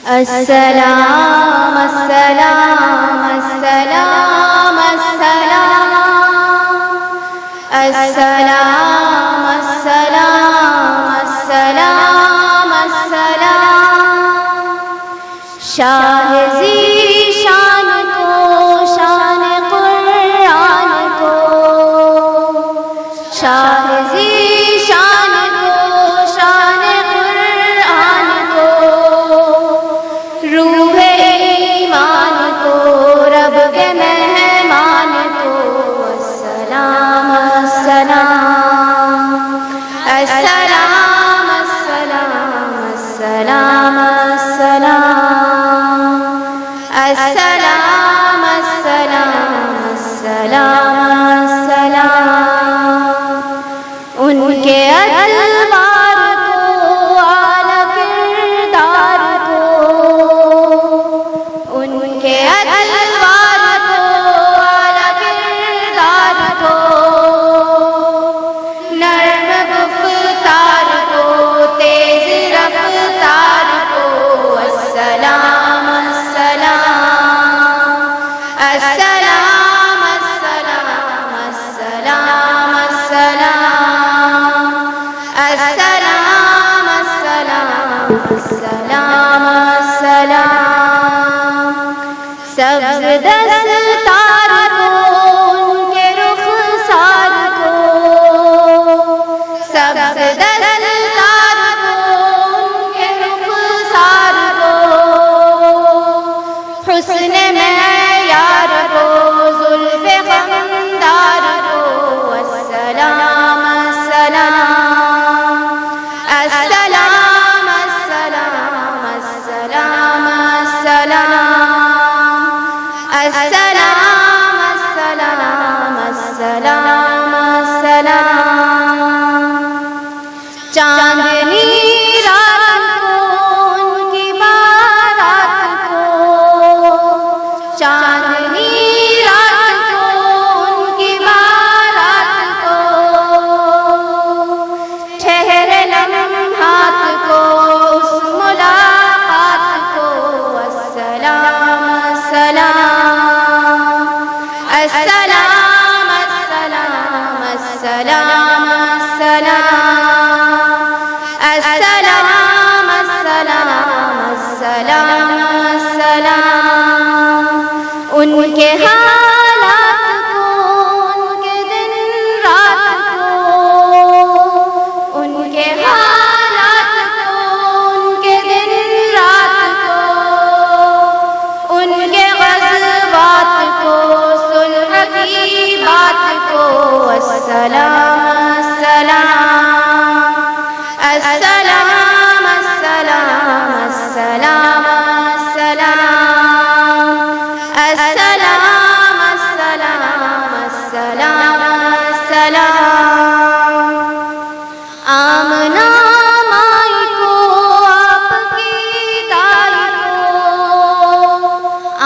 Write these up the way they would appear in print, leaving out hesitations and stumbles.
السلام السلام السلام السلام السلام السلام السلام السلام شاہ ذی شان کو شان قرآن کو شاہ ذی شان کو شان قرآن کو روح ایمان کو رب کے مہمان کو السلام السلام السلام السلام السلام السلام السلام السلام السلام ان کے ادوار کو اعلیٰ کردار کو ان کے ادوار کو اعلیٰ کردار کو نرم گفتار کو تیز رفتار کو السلام السلام السلام السلام السلام السلام السلام السلام السلام سبز دستار کو ان کے رخسار کو سبز دستار کو ان کے رخسار کو حسن معیار کو زلف خمدار کو السلام السلام السلام السلام السلام السلام السلام السلام السلام چاندنی رات کو ان کی بارات کو چاندنی رات کو ان کی بارات کو ٹھہرے لمحات کو اس ملاقات کو السلام السلام السلام السلام السلام السلام السلام السلام السلام ان کے حالات کو ان کے دن رات کو ان کے حالات کو ان کے دن رات کو ان کے غزوات کو صلح کی بات کو السلام السلام السلام السلام السلام السلام السلام السلام السلام آمنا مائی کو آپ کی دائی کو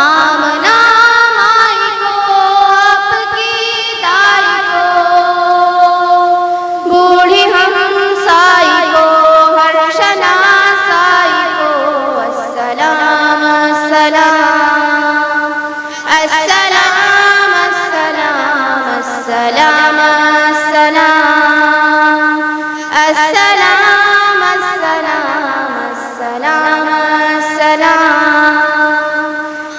آمنا مائی کو آپ کی دائی کو بوڑھی ہمسائی کو ہر شناسائی کو السلام السلام السلام السلام السلام السلام السلام السلام السلام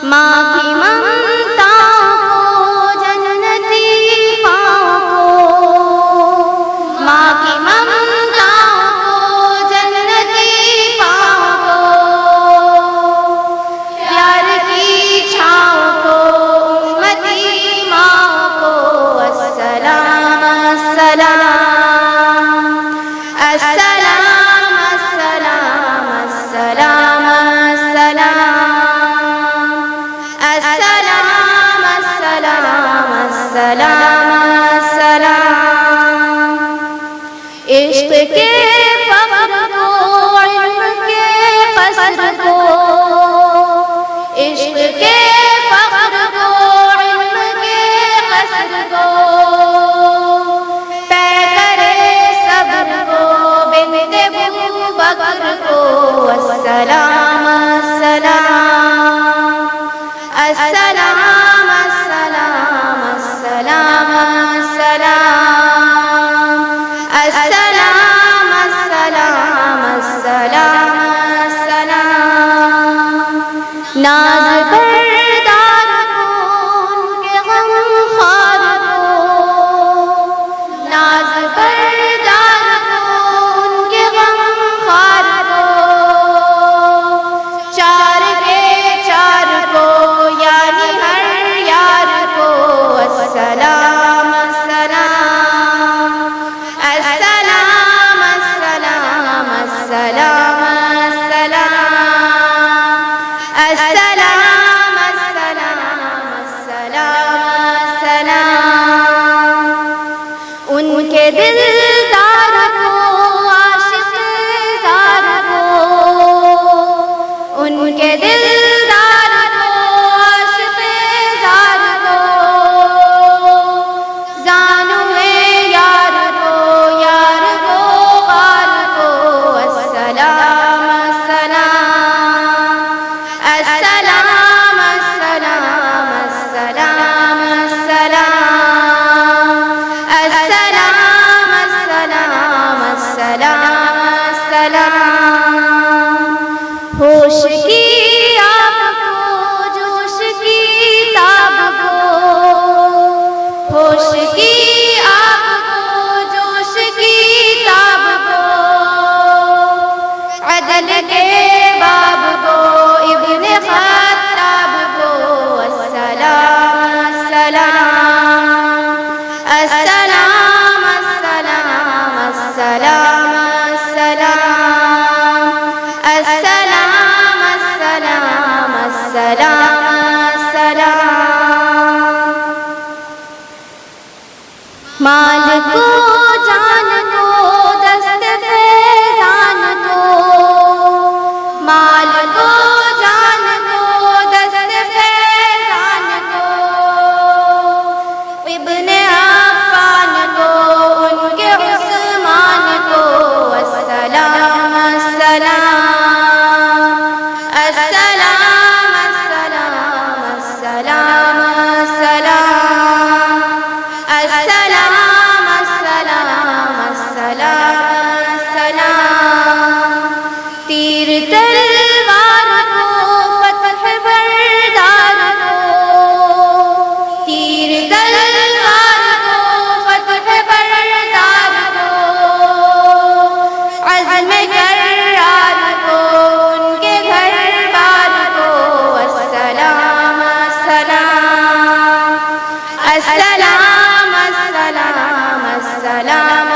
ماں کی ممتا کو جنتی ماں کو ماں کی ممتا کو جنتی ماں کو پیار کی چھاؤں کو امتی ماں کو السلام السلام السلام السلام السلام السلام السلام السلام السلام عشق کے فخر کو علم کے قصر کو عشق کے فخر کو علم کے قصر کو پے کرے صبر کو بنت ابو بکر کو السلام السلام السلام السلام السلام السلام السلام ان کے دلدار کو عاشق زار کو ان کے دلدار کو عاشق زار کو زانوے یار کو غار کو السلام السلام السلام السلام السلام السلام السلام السلام السلام ہوش کی آب کو جوش کی تاب کو ہوش کی آب کو جوش کی تاب کو عدل کے باب کو ابن خطاب کو السلام السلام السلام السلام السلام السلام السلام السلام السلام مال کو جان کو دست فیضان کو مال کو جان کو دست فیضان کو ابن عفان کو ان کے عثمان کو السلام السلام السلام السلام السلام السلام السلام السلام السلام تیر تلوار کو فتح بردار کو تیر تلوار کو فتح بردار کو عزم کرار کو ان کے گھر بار کو السلام السلام السلام السلام السلام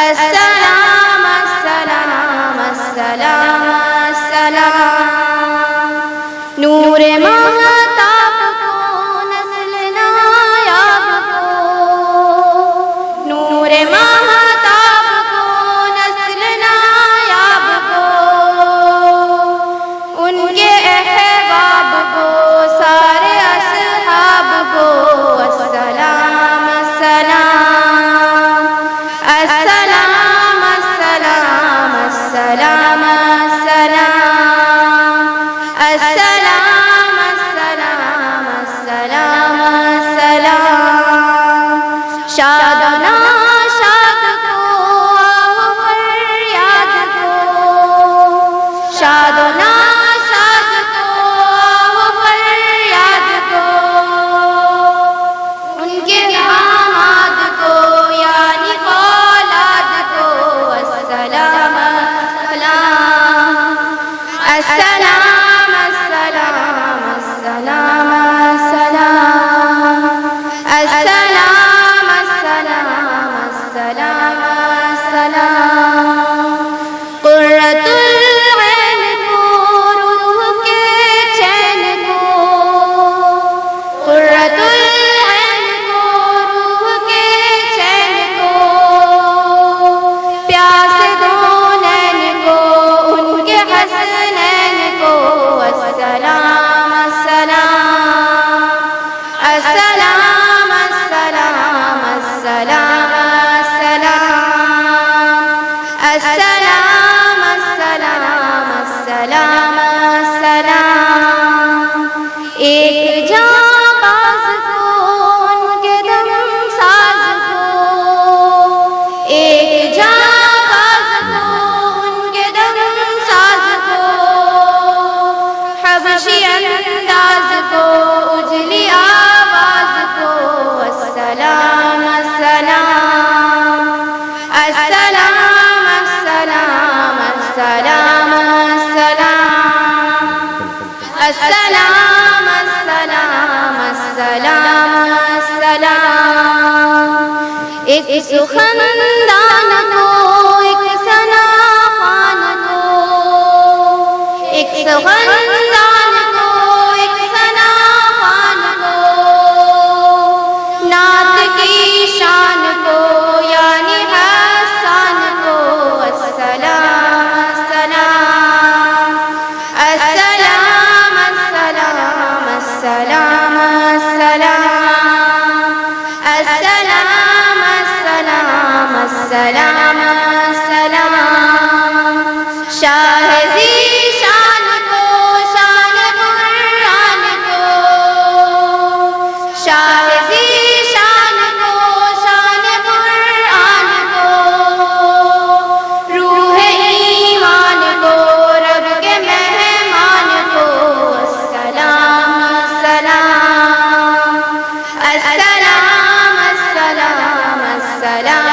السلام السلام السلام السلام نور مہتاب کو نسل نایاب کو نور مہتاب کو نسل نایاب کو ان کے احباب کو سارے اصحاب کو السلام السلام السلام السلام السلام السلام السلام السلام السلام شاد و ناشاد کو آہ فریاد کو شاد و ناشاد کو آہ فریاد کو ان کے داماد کو یعنی اولاد کو السلام السلام السلام السلام السلام السلام السلام السلام السلام قرۃ العین کو روح کے چین کو قرۃ العین کو روح کے چین کو پیاس دو نین کو ان کے حسنین کو السلام السلام السلام السلام السلام السلام السلام السلام السلام ایک جاں باز کو ان کے دم ساز کو ایک جاں باز کو ان کے دم ساز کو حبشی انداز کو اجلی آواز کو السلام السلام السلام السلام السلام السلام السلام السلام السلام ایک سخندان کو ایک السلام السلام شاہ ذیشان کو شان قرآن کو شاہ ذیشان کو شان قرآن کو روح ایمان کو رب کے مہمان کو السلام السلام السلام السلام السلام